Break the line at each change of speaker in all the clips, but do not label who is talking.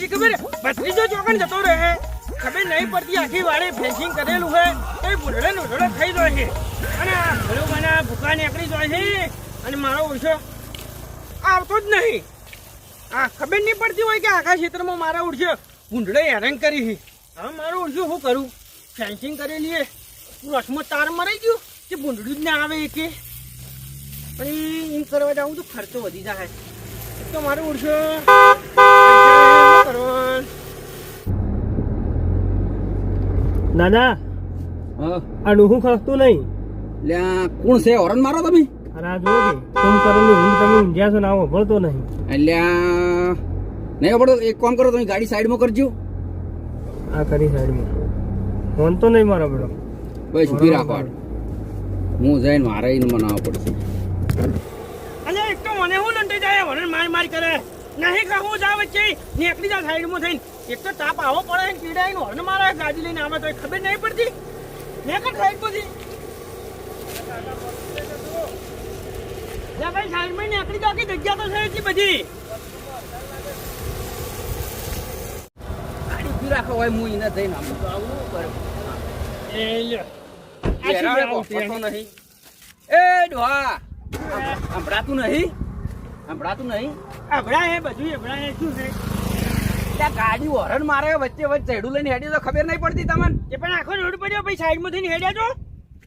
શી ખબર ભત્રીજો ચોકન જતો રહે ખબર નહીં પડતી આખી વાળે ફેન્સિંગ કરેલું હોય તો ભૂલડે નોડડો થઈ જાય છે અને આ ભૂલોબાના ભૂકા નીકળી જાય છે અને મારો ઓળશો આવતો જ નહીં આ ખબર નહીં પડતી હોય કે આખા ક્ષેત્રમાં મારા ઓળશો ભૂંડડે હેરાન કરી છે હવે મારો ઓળશો શું કરું ફેન્સિંગ કરેલી રસમાં તાર મરાઈ ગયું કે ભૂંડડું જ ના આવે કે પણ એમ કરવા જાઉં તો ખર્ચો વધી જાય તો મારું ઉડશો
દાદા આ ડોહું ખસતું નહીં
લ્યા કોણ છે હોરન મારો તમે
અરે આ જો ફોન કરેલી ઊંઘ તમે ઊંઘ્યા છો ને આવો ભળતો નહીં
લ્યા નહીં પડો એક કામ કરો તમે ગાડી સાઈડમાં કરજો
આ કરી સાઈડમાં ફોન તો નહીં મારો બેડો
બસ ઊભી રાખો હું જઈને મારે એને મનાવવા પડશે
અને એક તો મને હું લંટી જાય વરણ માર કરે નહીં કહું જા વચ્ચે નીકળી જા સાઈડમાં થઈને એક તો તાપ આવો પડે ને પીડાઈને વરણ મારે ગાડી લઈને આવે તો ખબર નહીં પડતી મેં કઈ સાઈડ પછી ભાઈ સાઈડમાં નીકળી જા કે જગ્યા તો છે એટલી બધી
ગાડી ઊભી રાખો હોય હું એને જઈને આવું તો આવું બરાબર
એ લ્યો
નહીં એ ડોહા સંભળાતું નહીં
અભડા હે બધું અભડા હે શું છે
ત્યાં ગાડી હોરન મારે વચ્ચે ચેડું લઈને હેડી તો ખબર નહીં પડતી તમને
એ પણ આખો રોડ પડ્યો ભાઈ સાઈડમાં થઈને હેડ્યા છો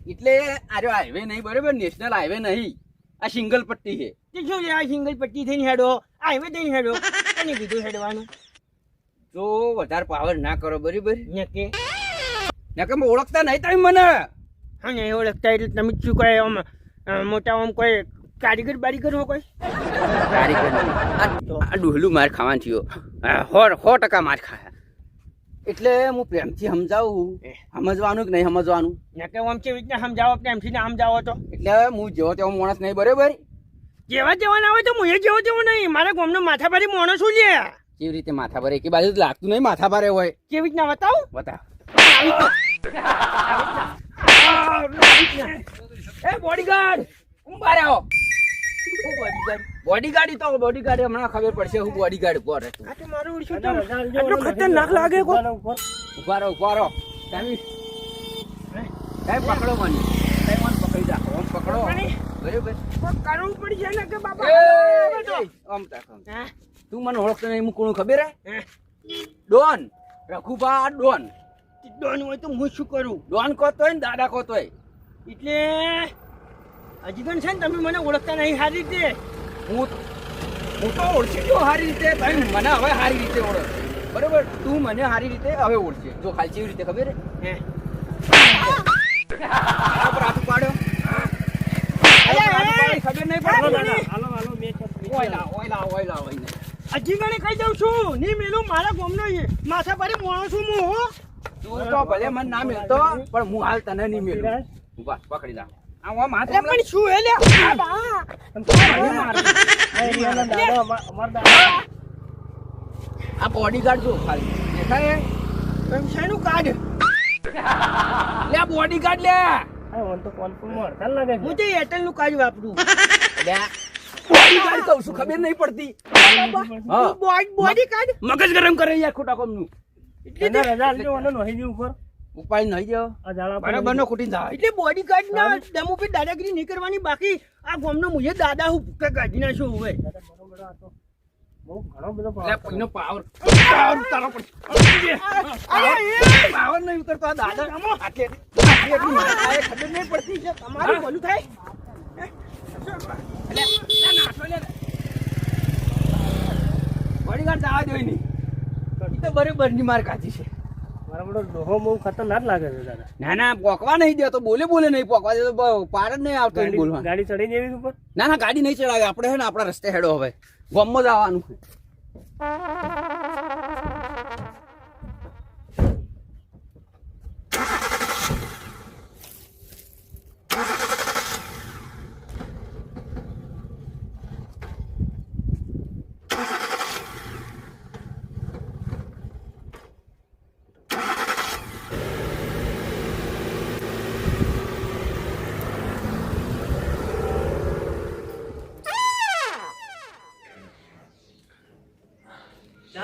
એટલે આરે હાઈવે નહીં બરોબર નેશનલ હાઈવે નહીં આ સિંગલ પટ્ટી છે
તે શું છે આ સિંગલ પટ્ટી થઈને હેડો હાઈવે થઈને હેડો અને કીધું હેડવાનું
જો વધારે પાવર ના કરો બરોબર
ને કે
ઓળખતા નહીં તમે મને
હા ને ઓળખતા એટલે તમે શું કહે આમ મોટા આમ કોઈ કારીગર બારીગર હો કોઈ
આ ડોહલું માર ખાવાનું થયો 100% માર ખાયા એટલે હું પ્રેમથી સમજાવું સમજવાનું કે નહીં સમજવાનું
ને કે આમ કેવી રીતના સમજાવો પ્રેમથી ના સમજાવો તો
એટલે હું જેવો તેવો માણસ નહીં બરોબર
જેવા જેવા ના હોય તો હું એ જેવો તેવો નહીં મારા ગામનો માથા ભારી માણસ શું લે
કેવી રીતે માથા ભારે એક બાજુ લાગતું નહીં માથા ભારે હોય
કેવી રીતના બતાવું
બતાવ
એ બોડીગાર્ડ
હું બહાર આવો બોડીગાર્ડ તો બોડીગાર્ડ હમણાં ખબર પડશે હું બોડીગાર્ડ કોર હતું
આ તો મારું ઉડશું તો આટલું ખતરનાક લાગે કો
ઉભા રહો તમે પકડો મને પકડી રાખો આમ પકડો બરાબર
કરવું પડી જાય ને કે બાપા
તું મને ઓળખતો નહીં હું કોણ ખબર હે ડોન રઘુભા ડોન
ડોન હોય તો હું શું કરું
ડોન કોતો હોય ને દાદા કોતો હોય
એટલે હજી પણ છે ને તમે મને ઓળખતા નહીં સારી રીતે
હું તો ઓળખી ગયો સારી રીતે તમે મને હવે સારી રીતે ઓળખ બરોબર તું મને સારી રીતે હવે ઓળખે જો ખાલી કેવી રીતે ખબર હે હાથું પાડ્યો ખબર નહીં પડે
હજી ગણે કહી દઉં છું નહીં મેલું મારા ગામનો માથા પાડી માણસ છું હું
તું તો ભલે મને ના મિલતો પણ હું હાલ તને નહીં મિલું ઉભા પકડી લા
પણ શું હે લે
આ બોડીગાર્ડ જો ખાલી દેખાય
શેનું કાર્ડ
લે બોડીગાર્ડ લે
હું તો એરટેલ નું કાર્ડ વાપરું
બોડીગાર્ડ કહું છું ખબર નહીં પડતી
બોડી કાર્ડ
મગજ ગરમ કરે યાર ખોટા કોમ નું ઉપાય નહીં જાવ બરાબર નો ખૂટી જાય
એટલે બોડી કાર્ડ ના દમો પે દાદાગીરી નહીં કરવાની બાકી આ ગામનો મુજે દાદા હું ભૂકા કાઢી નાખ્યો હવે
કોઈનો પાવર તારો પાવર નહીં ઉતરતો આ દાદા ખબર નહીં પડતી છે
તમારું ભલું થાય
બોડીગાર્ડ જવા દો નહીં તો બરોબર ની માર કાઢી છે
ડોહો બહુ ખતરનાક લાગે છે દાદા
ના પોકવા નહીં દે તો બોલે નહીં પોકવા દે તો પાર જ નહીં આવતો બોલવા
ગાડી ચડી જેવી ઉપર
ના ગાડી નહીં ચડાવે આપણે છે ને આપણા રસ્તે હેડો હવે ગામમાં જ આવવાનું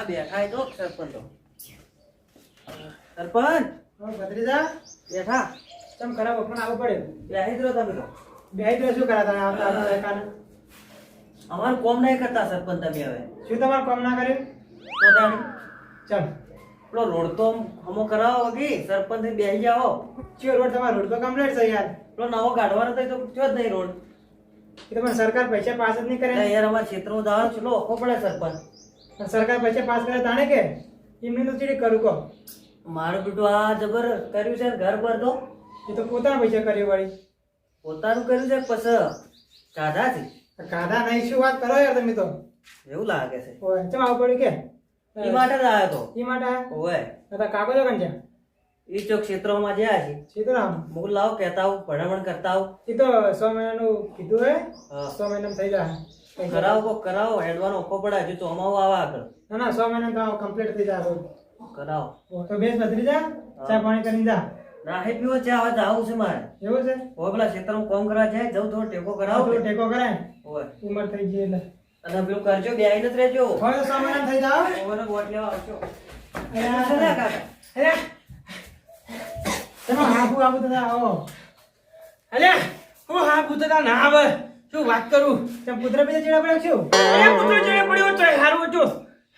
બેઠા એ તો સરપંચ તો. સરપંચ
ભત્રીજા
બેઠા
ચમ ખરાબ પણ આવો પડ્યો
બેહી જ રહો તમે તો.
બે તો શું કરા તમે આવતા આવતા એકાને
અમારું કોમ નહીં કરતા સરપંચ તમે હવે
શું તમારું કામ ના કર્યું
તો તાણી
ચમ
પેલો રોડ તો હમો કરાવો કે સરપંચ ને બેસી જાઓ.
ચિયો રોડ તમારો રોડ તો કમ્પ્લીટ છે યાર
પેલો નવો કાઢવાનો તો એ તો થયો જ નહીં રોડ.
એ તો પણ સરકાર પૈસા પાસ જ નહીં કરે
એટલે યાર અમારા ક્ષેત્રમાં દાડો ચલો ઓખો પડે સરપંચ.
પણ સરકાર પૈસા પાસ કરે તાણે કે એમને તો ચીડી કરું કહો
મારું બેટું આ જબર કર્યું છે ને ઘર પર તો
એ તો પોતાના પૈસા કર્યું વળી
પોતાનું કર્યું છે પછી કાઢા છે
કાઢા નહીં શું વાત કરો યાર તમે તો
એવું લાગે છે.
ઓય ચમ આવું પડ્યું કે
એ માટે જ આવ્યો તો.
એ માટે આયા?
ઓય
આ કાગળો કન છે
એ ચોક ક્ષેત્રમાં જ્યાં છે
સીધુરામ
મુકુલ લાવો કહેતા આવું ભણામણ કરતા આવું.
એ તો 100 મહિનાનું કીધું હે
હા.
100 મહિનામાં થઈ જાય
કરાવો કોક કરાવો હેડવાનો ઓખો પડે હજુ ચોમાવું આવે આગળ.
ના ના 100 મહિનામાં તો કમ્પ્લીટ થઈ જાય
કરાવો
તો બેસ બદલી જા ચા પાણી કરીને જા
ના પીવો છે હવે જવું છે મારે.
એવું છે
ઓય પેલા ક્ષેત્રમાં કોમ કરવા જાય જવું થોડો ટેકો કરાવો
થોડો ટેકો કરાય
ઓય
ઉંમર થઈ ગઈ એટલે
અને પેલું કરજો બેહીને જ રહેજો.
હવે 100 મહિનામાં થઈ જાવ
ઓવરનો વોટ લેવા આવજો.
અરે
શું છે કાકા?
અરે તમે હાફુ આવું તો આવો
અલે હું હા પૂછતા ના આવે શું વાત કરું
તમે પુત્ર બીજા ચીડા પડ્યો છું
અરે પુત્ર જોડે પડ્યો તો હારું હતું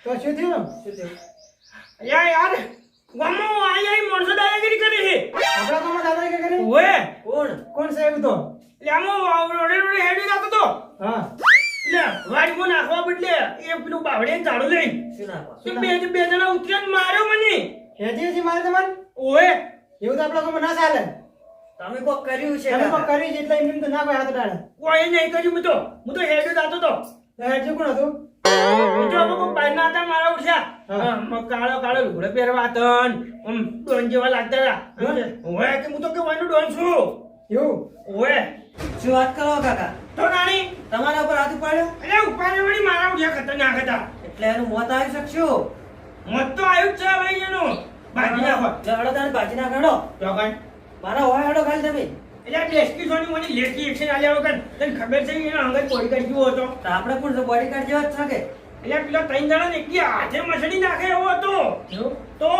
તો શું થયું
શું થયું?
યાર ગામમાં આઈ માણસો દાદાગીરી કરે છે
આપણા ગામમાં દાદા કે કરે
ઓએ
કોણ?
કોણ છે એવું તો
એટલે આમાં રોડે રોડે હેડી જતો તો
હા
એટલે વાડીમાં નાખવા બદલે એ પેલું બાવડે ઝાડુ લઈ
શું નાખવા?
બે જણા ઉતર્યા માર્યો મને
હેજી છે મારે તમારે
ઓએ
એવું તો આપણા ગામમાં ના ચાલે
તમે કોક કર્યું છે
તમે
કાકા.
પણ કરી છે એટલે એમને તો ના કોઈ હાથ ડાળે
કોઈ નહીં કર્યું હું તો હેડ્યો જતો તો
હેજી કોણ હતું
જો કોઈ બહારના હતા મારા ઉઠ્યા
હા.
કાળો કાળો લુગડો પહેરવા હતા આમ ડોન જેવા લાગતા હતા ઓએ કે હું તો કે વાનું ડોન છું
એવું
ઓએ
શું વાત કરો કાકા?
તો નાની
તમારા ઉપર હાથ ઉપાડ્યો
અરે ઉપાડી વળી મારા ઉઠ્યા ખતરનાક હતા
એટલે એનું મોત આવી શકશું.
મત તો આવ્યું જ છે ભાઈ એનું બાકી નાખો
લડો તાને બાજી ના કાઢો.
ચોકન
મારા હોય હેડો ખાલી તમે.
એટલે ડેસ્કી સોની મને લેટકી એક્શન આલ્યા વગર તને ખબર છે એનો અંગત પોડી કરી ગયો હતો
તો આપણે પણ બોડીગાર્ડ જેવા જ છે કે?
એટલે પેલા ત્રણ જણા ને એક હાથે મસડી નાખે એવો હતો
એવું
તો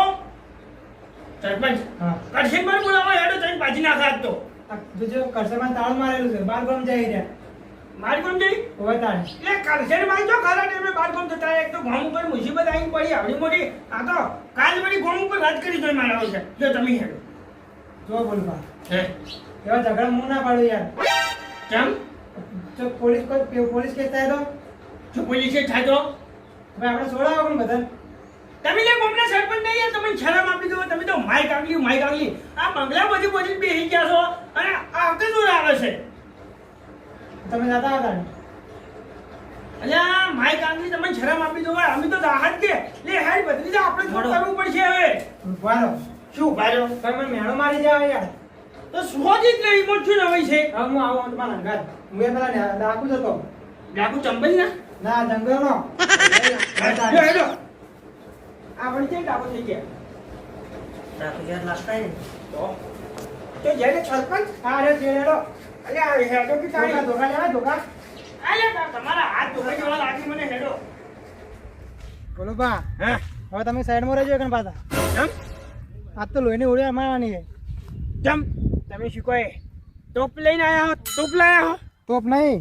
સરપંચ
હા
કરશે પર બોલાવો હેડો તને પાછી નાખા જ તો
આ જોજો કરસમાં તાળું મારેલું છે બાર ગામ જઈ રહ્યા
મારી કોણ જઈ
હોય તાણે
એટલે કરશે ભાઈ તો ખરા ટાઈમે બાર કોમ થતા એક તો ગામ ઉપર મુસીબત આવી પડી આવડી મોટી આ તો કાલ વળી ગામ ઉપર રાજ કરી દો મારા છે જો તમે હેડો
જો બોલવા
હે
એવા ઝઘડા હું ના પાડું યાર
કેમ
જો પોલીસ કેસ થાય તો
જો પોલીસે થાય તો
ભાઈ આપણે છોડાવો પણ બધા
તમે લે ગામના સરપંચ નહીં યાર તમે શરમ આપી દો તમે તો માઈક આગલી આ બંગલા બધી બધી બેસી ગયા છો અને આ વખતે દૂર આવે છે
તમે જાતા હતા ને
અલ્યા માઈક આગલી તમે શરમ આપી દો અમે તો દાહત કે લે હેડ બદલી જા આપણે શું કરવું પડશે હવે
વારો
શું ભાઈઓ
તમે મને મેણો મારી જાવ યાર
તો સ્વજી જ નહીં મોટ શું નવાઈ છે
હવે હું આવું તમારા અંગાત હું એ પેલા ડાકુ જતો
ડાકુ ચંબલ ના
ના જંગલનો
હેડો હેડો આ વળી છે ડાકુ થઈ ગયા
ડાકુ યાર લાગતા ને.
તો જ્યારે સરપંચ
હા રે જેડો
અલ્યા હેડો કે
ધોકા
તારી
ધોકા લેવા ધોકા
અલ્યા તમારા હાથ ધોકા જેવા લાગી મને હેડો
બોલો બા
હે
હવે તમે સાઈડમાં રહેજો એકન પાછા
કેમ
આજ તો લોહીની ઉડી મારવાની છે
કેમ તમે શું કહે ટોપ લઈને આયા હો ટોપ લાયા હો
તોપ નહીં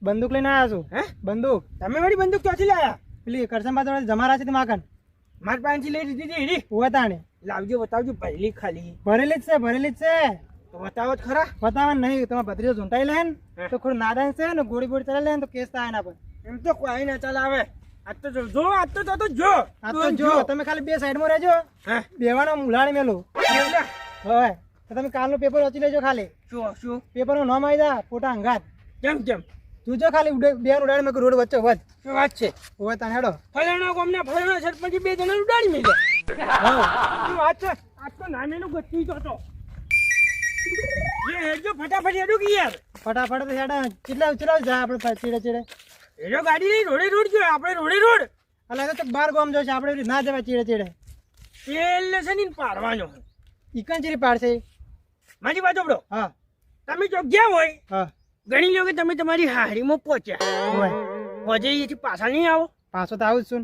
બંદૂક લઈને આવ્યા છું
હે
બંદૂક
તમે વળી બંદૂક ક્યાંથી લાયા
પેલી કરસમ પાછળ જમા છે તે માકન
મારી પાસેથી લઈ લીધી હતી હીરી
ઉવે તાણે
લાવજો બતાવજો પહેલી ખાલી
ભરેલી જ છે
તો બતાવો જ ખરા
બતાવવા નહીં તમારે ભત્રીજો ઝૂંટાઈ લે ને
હે.
તો ખોડું નાદાન છે ને ગોળી બોળી ચલાવી લે ને તો કેસ થાય એના પર
એમ તો કોઈ ના ચલાવે આજ તો જો આજ તો જો
આ તો જો તમે ખાલી બે સાઈડમાં રહેજો
હે
બેવાનો ઉલાડી મેલું
એટલે
હવે તો તમે કાલનું પેપર વાંચી લેજો ખાલી
શું
પેપરમાં નામ આવી જા ફોટા અંગાત
કેમ
જોજો ખાલી બે ઉડાડી મેં રોડ વચ્ચે વધ
શું વાત છે
હવે તાને હેડો
ફલાણા ગામના ફલાણા સરપંચ બે જણા ઉડાડી મેલ્યા શું વાત છે આજ તો નામેનું ગચ્છી તો હતો એ હેડજો ફટાફટ હેડો કે યાર
ફટાફટ તો હેડા ચીલા જા આપણે ચીડે ચીડે
હેડો ગાડી લઈ રોડે રોડ ગયો આપણે રોડે રોડ
અલા તો બાર ગામ જોશે આપણે ના જવાય ચીડે ચીડે
તેલ છે ને પાડવાનો
ઈકન ચીરી પાડશે
મારી વાત સાંભળો
હા
તમે જો ગયા હોય
હા
ગણી લો કે તમે તમારી હાડીમાં પહોંચ્યા
હોય
હોજે અહીંથી પાછા નહીં આવો
પાછો તો આવું જ છું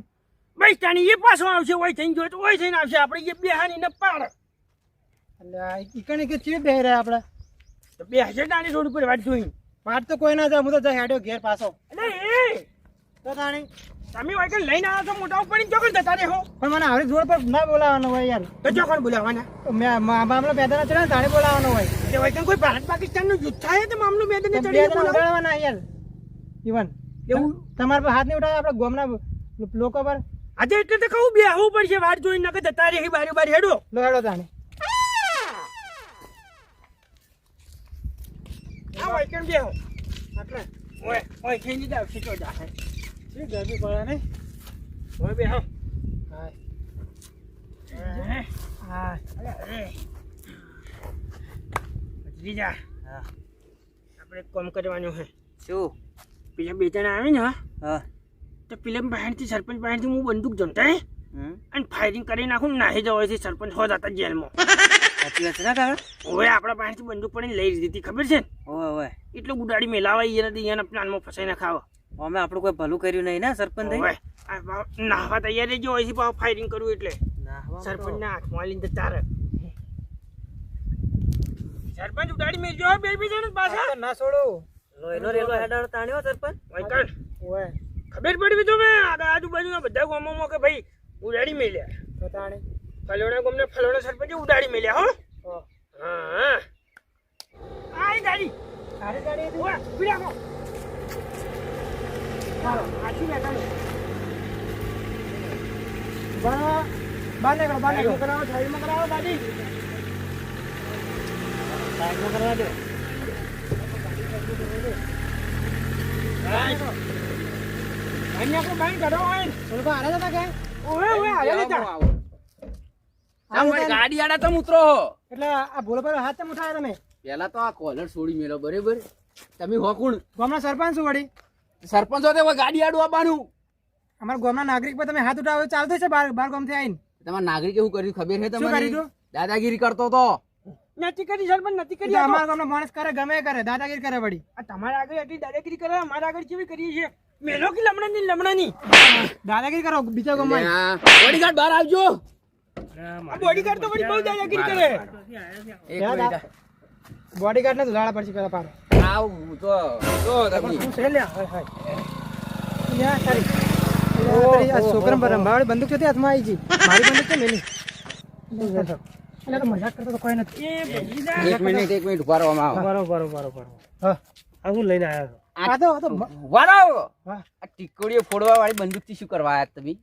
બસ તાણી એ પાછો આવશે ઓય થઈને જોયો તો ઓય થઈને આવશે આપણે એ બેહાની ને પાડ
એટલે આ ઈકણે કે ચીવ બેહી રહ્યા આપણે
તો બેહશે તાણી રોડ ઉપર વાટ જોઈ
પાટ તો કોઈ ના જાય હું તો જાય હેડ્યો ઘેર પાછો
અરે એ
તો તાણી
તમે ઓય કે લઈને આવ્યા છો મોટા ઉપર ચોકડ જતા રે હો
પણ મને આવડી જોડ પર ના બોલાવવાનો હોય યાર
તો ચોકડ બોલાવાના
મેં મામલો બેદાના ચડે તાણે બોલાવવાનો હોય
એટલે ઓય કે કોઈ ભારત પાકિસ્તાન નું યુદ્ધ થાય તો મામલું મેદાને
બે
ચડી
જણા ઉડાડવાના યાર ઈવન
એવું
તમારા પર હાથ નહીં ઉઠાવે આપણે ગામના લોકો પર
આજે એટલે તો કહું બેહવું પડશે વાટ જોઈને નકર જતા રે બારી બારી હેડો
લો હેડો તાણે
આ ઓય કેમ બેહો
એટલે
ઓય ખેંચી જાવ સીધો જાહે
શી ગરમી પડે ને
ઓય બેહો
હા
હા અરે જીજા
હા
આપણે કોમ કરવાનું છે
શું
પેલા બે જણા આવે ને
હા
તો પેલા બહારથી સરપંચ બહારથી હું બંદૂક જમતા અને ફાયરિંગ કરી નાખું નાહી જવાય સરપંચ હો જતા જેલમાં
સાચી વાત છે ના કાકા
હવે આપણા પાસેથી બંદૂક પડીને લઈ લીધી ખબર છે ને
ઓય ઓય
એટલે ઉડાડી મેલાવાય એના પ્લાનમાં ફસાઈ ના ખાવા
અમે આપણું કોઈ ભલું કર્યું નહીં ને સરપંચ થઈ
હવે નાહવા તૈયાર રહેજો અહીંથી પાછું ફાયરિંગ કરવું એટલે
નાહવામાં તો-
સરપંચના હાથમાં લઈને જતા રહે સરપંચ ઉડાડી મેલજો બે બે જણ પાછા
ના છોડો
લોહીનો રેલો હેડાડો તાણ્યો સરપંચ
વાયકણ
ઓય
ખબર પડી તો મેં આજુબાજુના બધા ગામોમાં કે ભાઈ ઉડાડી મેલ્યા
તો તાણે
ફલોણા ગામને ફલોણા સરપંચે ઉડાડી મેલ્યા હો હા આઈ ગાડી
સારી ગાડી હતી
ઓય પીડા કો ચાલો આછી બેઠા
બાર નીકળો
કરાવો સાઈડમાં કરાવો ગાડી સાઈડમાં કરાવો દે અહીંયા આપણે બાઈક કાઢો હોય
થોડું હારે જતા કે
ઓય ઓય હાલે જા
ગાડી આડા તમે ઉતરો
એટલે આ ભૂલ પર હાથ કેમ ઉઠાવ્યા તમે
પેલા તો આ કોલર છોડી મેલો બરાબર તમે હો કોણ
ગામના સરપંચ શું વળી
સરપંચ હોતે હવે ગાડી આડું આપવાનું
અમારા ગામના નાગરિક પર તમે હાથ ઉઠાવ્યો ચાલતું છે બાર ગામથી આવીને
તમારા નાગરિકે શું કર્યું ખબર છે
શું
તમને
કર્યું તું?
દાદાગીરી કરતો તો
નથી કરી સરપંચ નથી કરી
એટલે અમારા ગામનો માણસ કરે ગમે કરે દાદાગીરી કરે વળી
આ તમારા આગળ એટલી દાદાગીરી કરે અમારા આગળ કેવી કરીએ છીએ મેલો કે લમણાની
દાદાગીરી કરો બીજા ગામમાં
બોડીગાર્ડ બહાર આવજો
આ બોડીગાર્ડ તો વળી બહુ દાદાગીરી કરે
એક મિનિટ
બોડીગાર્ડ ને ધુલાડા પડશે પેલા પાડો
આવ તો તમે
શું છે લ્યા હાય હાય લ્યા તારી આ છોકરા પર રંભાવાળી બંદૂક છે તે હાથમાં આવી ગઈ મારી બંદૂક છે મેલી એટલે તો મજાક કરતો તો કોઈ નથી
એ ભજીદા
એક મિનિટ ઉભા રહો આમાં આવો.
બરોબર હા આ શું લઈને આવ્યા આ તો
ઉભા રહો
વાહ
આ ટીકોડીઓ ફોડવા વાળી બંદૂક થી શું કરવા આયા તમે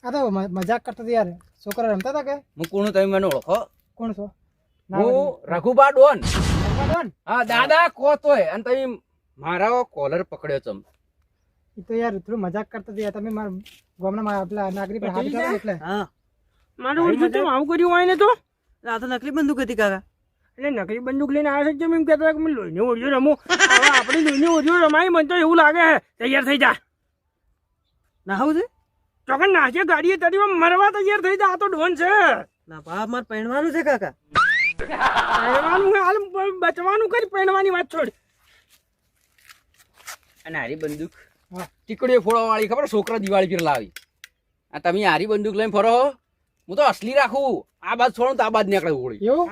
આ તો મજાક કરતો હતો યાર છોકરા રમતા હતા કે
હું કોણ તમે મને ઓળખો
કોણ છો
હું રઘુબા ડોન
ડોન
હા દાદા કો તોય અને તમે મારા કોલર પકડ્યો ચમ
એ તો યાર થોડું મજાક કરતો હતો યાર તમે મારા ગામના પેલા નાગરિક પર હાથ ઉઠાવ્યો એટલે
હા
મારું ઓળખું તો આવું કર્યું હોય ને તો
આ તો નકલી બંદૂક હતી કાકા
એટલે નકલી બંદૂક લઈને આવે છે એમ કહેતા કે મેં લોહીને ઓળિયો રમું હવે આપણે લોહીને ઓળિયો રમાય મને તો એવું લાગે છે તૈયાર થઈ જા
નાહવું છે
ચોકન નાચે ગાડીએ તરીમાં મરવા તૈયાર થઈ જા આ તો ડોન છે
ના બાપ મારે પહેણવાનું છે કાકા
પહેરવાનું હાલ બચવાનું કરી પહેરવાની વાત છોડ
અને હારી બંદૂક ટીકડીઓ ફોડવા વાળી ખબર છોકરા દિવાળી પર લાવી આ તમે હારી બંદૂક લઈને ફરો હું તો અસલી રાખું આ બાદ છોડું તો આ બાદ નીકળે ઉડી
એવું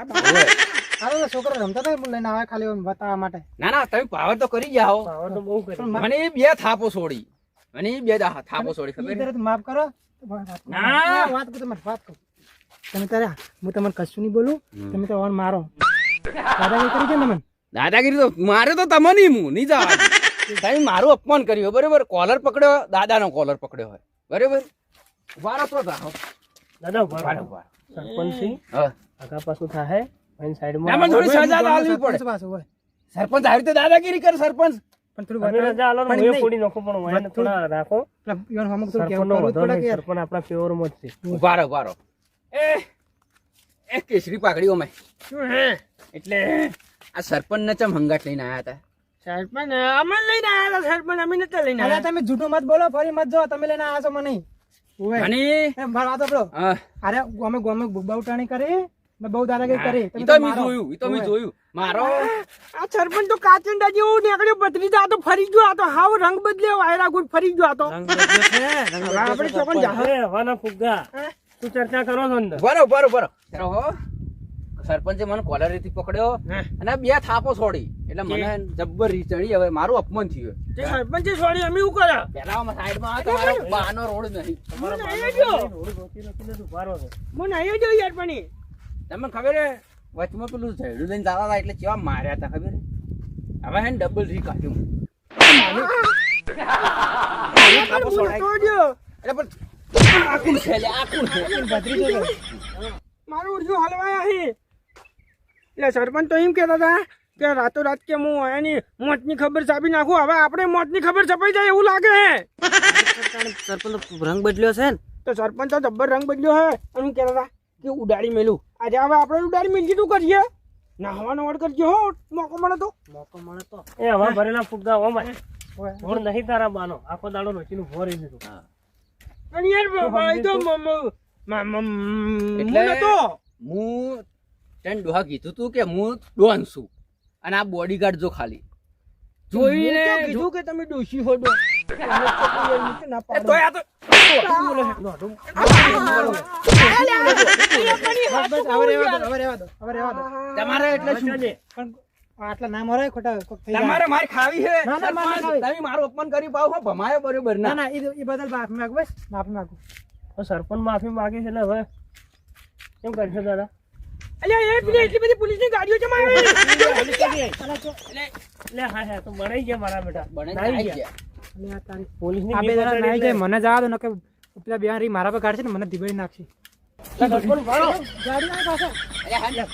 આ તો છોકરા રમતા હતા લઈને આવે ખાલી બતાવવા માટે
ના ના તમે પાવર તો કરી જાઓ
પાવર તો બહુ કરી
પણ
મને બે થાપો છોડી મને બે થાપો છોડી ખબર છે?
માફ કરો
ના.
વાત કરો તમારે વાત કરો તમે તારે હું તમને કશું નહીં બોલું તમે તો ઓન મારો દાદાગીરી કરી છે ને મને
દાદાગીરી તો મારે તો તમે નહીં જવા તમે મારું અપમાન કર્યું બરોબર કોલર પકડ્યો દાદાનો કોલર પકડ્યો હોય બરોબર વારો તો થાઓ
દાદા
વારો વારો
સરપંચ સિંહ
હા
આગા પાછું થાય અને સાઈડમાં
ના, મને થોડી સજા તો આલવી પડે
સરપંચ પાછું હોય
સરપંચ આવી રીતે દાદાગીરી કરે સરપંચ
પણ થોડું
તમે રજા આલો ને
પણ
હું એ
નહીં.
ફોડી નાખું પણ વાયને થોડા રાખો
પેલા ઈવન અમુક થોડું કહેવું
સરપંચનો
કરવું જ
વધો
પડે કે
નહીં
યાર.
સરપંચ આપણા ફેવરમાં જ છે
ઉભારો એ કેસરી પાઘડીઓ મેં
શું હે
એટલે આ સરપંચ ને ચમ હંગાટ લઈને આયા હતા
સરપંચ અમે લઈને આવ્યા હતા સરપંચ અમે નતા લઈને
અરે
આવ્યા
તમે જૂઠું મત બોલો ફરી મત જો તમે લઈને આવ્યા છો મને ઓવે.
અને
એ મારી વાત સાંભળો.
હા,
અરે અમે ગમે બુબાઉટાણી કરી ને બહુ દાદાગીરી કરી
ઈ તો મેં જોયું, ઈ તો મેં જોયું. મારો
આ સરપંચ તો કાચંડા જેવો નીકળ્યો ભત્રીજા. આ તો ફરી ગયો. આ તો હાવ રંગ બદલ્યો. વાયરા ગુડ ફરી ગયો. આ તો
રંગ બદલ્યો છે, રંગ
હવે આપણે ચોકન જા.
હવાના ફુગ્ગા તું ચર્ચા કરો છો અંદર
બરો સરપંચે મને કોલરેથી પકડ્યો
હે.
અને બે થાપો છોડી એટલે મને જબ્બર રી ચડી. હવે મારું અપમાન થયું.
તે સરપંચે છોડી અમે શું કર્યા?
પેલા સાઈડમાં આવે તમારો બાનો રોડ નહીં.
હું નહીં ગયો.
થોડું ગોતી નથી લીધું ભારો છે
હું નહીં ગયો યાર પણ ઈ.
તમને ખબર હે વચમાં પેલું ઝેડું લઈને જતા હતા એટલે કેવા માર્યા હતા ખબર હે? હવે હે ને ડબલ રી કાઢ્યું. થાપો
હું
છોડાય.
નતો ગયો.
એટલે પણ આ કોણ છે લે? આ કોણ છે?
મારું ઉર્જુ હલવાયા હે. એટલે સરપંચ તો એમ કહેતા હતા કે રાતોરાત કે હું એની મોતની ખબર છાપી નાખું. હવે આપણે મોતની ખબર છપાઈ જાય એવું લાગે હે.
સરપંચ રંગ બદલ્યો છે ને
તો સરપંચ તો જબ્બર રંગ બદલ્યો હે. અને હું કહેતા હતા કે ઉડાડી મેલું. આજે હવે આપણે ઉડાડી મેલજી તું કરીએ. નાહવાનો વડ કરજો હો, મોકો મળે તો.
મોકો મળે તો
એ હવા ભરેલા ફુગ્ગા ઓમાં ભોર નહીં તારા બાનો આખો દાડો નોચીનું ભોરી દીધું
અને યાર ભાઈ તો
એટલે
નતો.
હું તને ડોહા કીધું તું કે હું ડોન છું અને આ બોડીગાર્ડ જો ખાલી જોઈને
મેં ક્યાં કીધું કે તમે ડોશી હો ડો.
એ તોય આ તો તમારે એટલે શું
પણ આટલા નામ હોય ખોટા કોક થઈ જાય.
તમારે માર ખાવી છે
ના, ના, માર ખાવી.
તમે મારું અપમાન કરી પાવ હો ભમાયો બરોબર
ના
ના
ના એ બદલ માફી માંગુ બસ માફી માંગુ.
તો સરપંચ માફી માંગે છે એટલે હવે કેમ કરશો દાદા
અલ્યા એ પેલી એટલી બધી પોલીસની ગાડીઓ છે મારે.
એટલે હા હા તો બનાઈ ગયા મારા બેટા
બને
નાઈ
આવી
ગયા
ગયા.
અને આ તારી
પોલીસની
આ બે જણા નાઈ જાય મને જવા દો ને કે પેલા બે રી મારા પર કાઢશે ને મને ધીબડી નાખશે.
સરપંચ ભાડો
ગાડી ના પાછો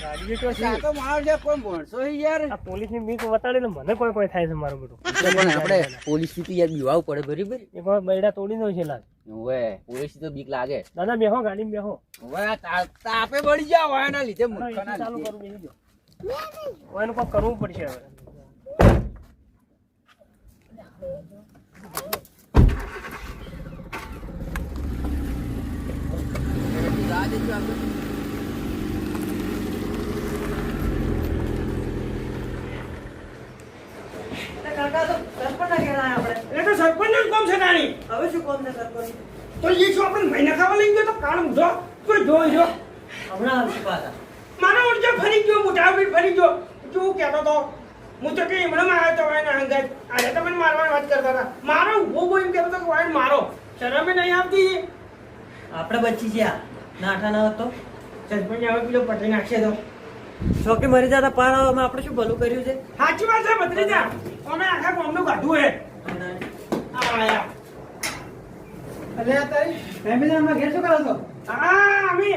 ગાડી તો છે.
આ તો મારો જે કોઈ ભણશો છે યાર.
આ પોલીસની બીક વતાડી ને મને કોઈ થાય છે મારું બેટું
એટલે પણ આપણે પોલીસ થી યાર બીવાવું પડે બરાબર.
એક વાર બૈડા તોડી દો છે લાગ
ઓવે પોલીસ તો બીક લાગે.
દાદા બેહો ગાડીમાં બેહો
હવે આ તાપે બળી જાવ એના લીધે
ના,
મૂર્ખાના
AC ચાલુ
લીધે.
કરું બેસી જાઓ. હવે એનું કંઈક કરવું પડશે હવે
કાકા તો સરપંચ ના કહેવાય આપણે
એ તો સરપંચનું જ કામ છે તાણી.
હવે શું કોમ છે સરપંચ
તો એ શું આપણે મહિના ખાવા લઈ ગયો તો કાળ ઊંધો કોઈ જોઈ જો.
હમણાં આવશે પાછા
મારો ઉર્જો ફરી ગયો. મોટા બી ફરી ગયો. તું કહેતો તો હું તો કે હમણાં આવ્યો તો એને અંગત આજે તમે મારવાની વાત કરતા હતા. મારો ઉભો ઉભો એમ કહેતો હતો કે વાય મારો શરમે નહીં આવતી.
આપણે બચી ગયા નાઠા ના હતો
સરપંચ હવે પેલો પટી નાખશે તો.
છોકરી મરી જતા પાર અમે આપણે શું ભલું કર્યું છે
સાચી વાત છે ભત્રીજા. અમે આખા ગામનું કાઢવું હે. આ આયા.
અરે આ તારી ફેમિલી માં ઘેર શું કરો છો?
હા અમે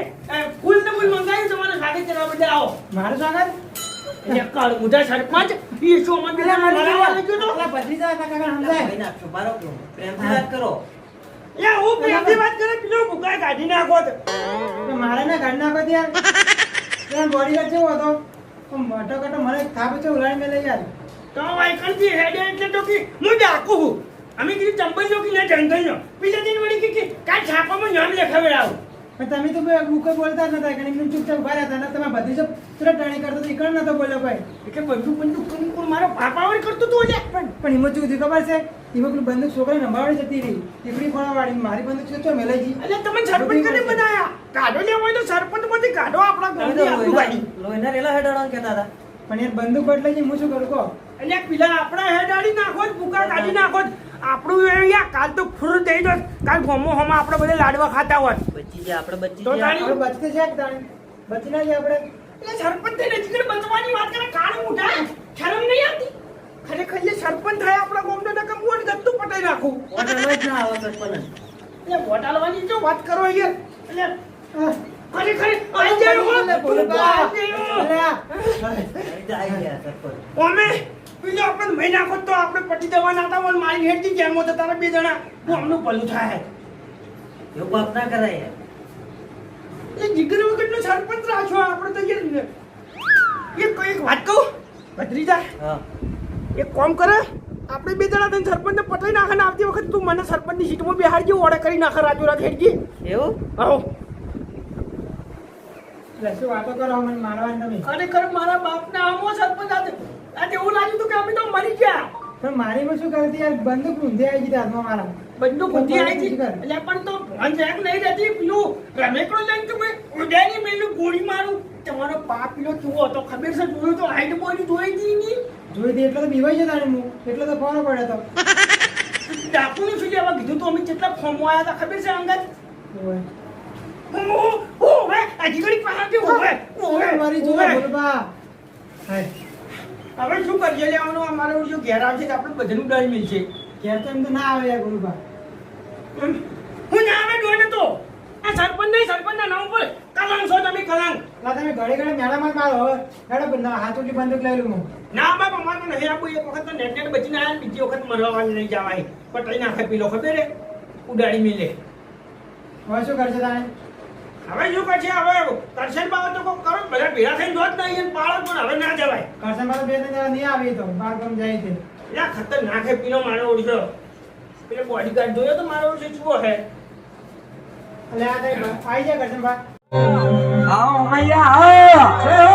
ફૂલ ને ફૂલ મંગાવ્યું તમારે સાથે કરવા બદલે આવો.
મારું સ્વાગત.
એટલે કાળ ઉધા સરપંચ એ શું અમે પેલા મારવા લઈ ગયો તો.
અલા ભત્રીજા કાકા સમજાય.
ભાઈ નાખશો બારો પ્રેમથી વાત કરો
એ હું પ્રેમથી વાત કરે પેલો ભૂકાય કાઢી નાખો તો.
તો મારે ના ગાડી નાખો યાર. પેલા બોડીગાર્ડ કેવો હતો? મોટો કટો મને થાપ છે ઉલાડી મેલે યાર.
તો વાયકણથી હેડે એટલે તો કે હું ડાકુ હું. અમે કીધું ચંપલ નો કે ના જંગલ નો. બીજા દિન વળી કે કાલ છાપામાં નામ લખાવે આવું.
પણ તમે તો કોઈ બોલતા જ નતા કારણ કે ચૂપચાપ ઉભા રહેતા ને તમે ભત્રીજો તુરંત ટાણી કરતો તો ઈકણ નતો બોલ્યો કોઈ.
એટલે બંદૂક કોણ મારો પાપાવર કરતો તો એટલે.
પણ હિંમત શું થયું ખબર છે? એમાં પેલું બંદૂક છોકરાને સંભાળી જતી રહી. ટીકડી ફોડાવાળી મારી બંદૂક છે તો મેલેજી.
એટલે તમે સરપંચ કને બનાયા? કાઢો લેવો હોય તો સરપંચ માંથી કાઢો આપણા ગામની આપણું ગાડી.
લોહીના રેલા હેડાણા કહેતા હતા
પણ યાર બંદૂક બદલાઈ ગઈ હું શું કરું કહો?
એટલે પેલા આપણા હેડાડી નાખો જ ભૂકા કાઢી નાખો જ. આપણું એ યાર કાલ તો ફૂર થઈ જાય. કાલ ગોમો હોમાં આપણે બધે લાડવા ખાતા હોત.
બચી ગયા આપણે બચી
તો
ગયા
તાણી-
આપણે બચતે છે કે તાણી? બચી ના જાય આપણે.
એટલે સરપંચ થઈને હજી બચવાની વાત કરે કાળ ઉઠા. શરમ નહીં આવતી? ખરેખર એ સરપંચ થાય આપણા ગામનો નકમ મોટ ગત્તું પટાઈ નાખું.
હોટલમાં જ ના આવે સરપંચ
એટલે વોટાલવાની જો વાત કરો યાર. એટલે
આહ,
ખરેખર આઈ જાય હો.
બોલો બા.
આઈ જાય હો.
આવી ગયા સરપંચ
અમે બીજો આપણે મહી નાખો તો આપણે પટી જવાના હતા પણ મારી હેડથી જેમ હતા તારા બે જણા ગામનું ભલું થાય.
એવું પાપ ના કરાય
એ જીગર વગરનો સરપંચ રાખો આપણે તો યાર. એક વાત કહું ભત્રીજા,
હા
એક કામ કરે આપણે બે જણા તને સરપંચને પટાઈ નાખે ને આવતી વખત તું મને સરપંચની સીટમાં બેહાડજે ઓર્ડર કરી નાખે રાતો રાત હેડજી.
એવું
આવો
એટલે શું વાતો કરો મને મારવાની તમે?
ખરેખર મારા બાપના આમો સરપંચ આજે એવું લાગ્યું હતું કે અમે તો મરી ગયા.
પણ મારીમાં શું કરતી યાર? બંદૂક ઊંધી આવી ગઈ હાથમાં મારા.
બંદૂક ઊંધી આવી હતી. એટલે પણ તો ભણ જેક નહીં રહેતી. પેલું રમેકડો લઈને તો મેં ઉડાની મેલું ગોળી મારું. તમારો બાપ પેલો કેવો હતો ખબર છે? જોયું તો હાઈટ બોડી જોઈ હતી ની.
જોઈ હતી એટલે તો બીવાઈ જતા ને હું, એટલો તો ફોન પડ્યો તો.
ડાકુનું શું લેવા કીધું તો અમે કેટલા ફોર્મો આવ્યા હતા ખબર છે અંગત?
ઓય.
ઓવે આજી ઘડી પાછળ ઓવે
ઓય મારી જો બોલબા. હાય.
હવે શું કરીએ લેવાનું? અમારો જો ઘેર આવશે તો આપણે બધાનું ડાળી મિલશે.
ઘેર તો એમ તો ના આવે યાર બોલબા.
હું ના આવે ડોને તો આ સરપંચ નહીં, સરપંચના નામ પર કલંક છો તમે, કલંક.
ના તમે ઘડી ઘડી મેળામાં જ મારો હવે. હેડો હાથ ઉઠી બંદૂક લઈ લઉં હું.
ના બાપ અમારે નહીં આપવું. એક વખત તો નેટ નેટ બચીને આવ્યા ને બીજી વખત મરવાની નહીં જવાય. પટાઈ નાખે પીલો ખબર હે ઉડાડી મિલે.
હવે શું કરશે તારે?
હવે શું કરશે? હવે કરશન બાબત તો કોક કરો. બધા ભેગા થઈને જોત નહીં એને પાળો પણ હવે ના જવાય.
કરશનમાં તો 2-3 જણા નહીં આવે એ તો બાળકોને જાય છે.
એટલે ખતરનાક હે પીલો મારો ઓળખ્યો. પેલો બોડીગાર્ડ જોયો તો મારો ઓળખ્યો ચૂવો હે.
એટલે આ આવી જાય કરશનબા.
આવો મૈયા આવો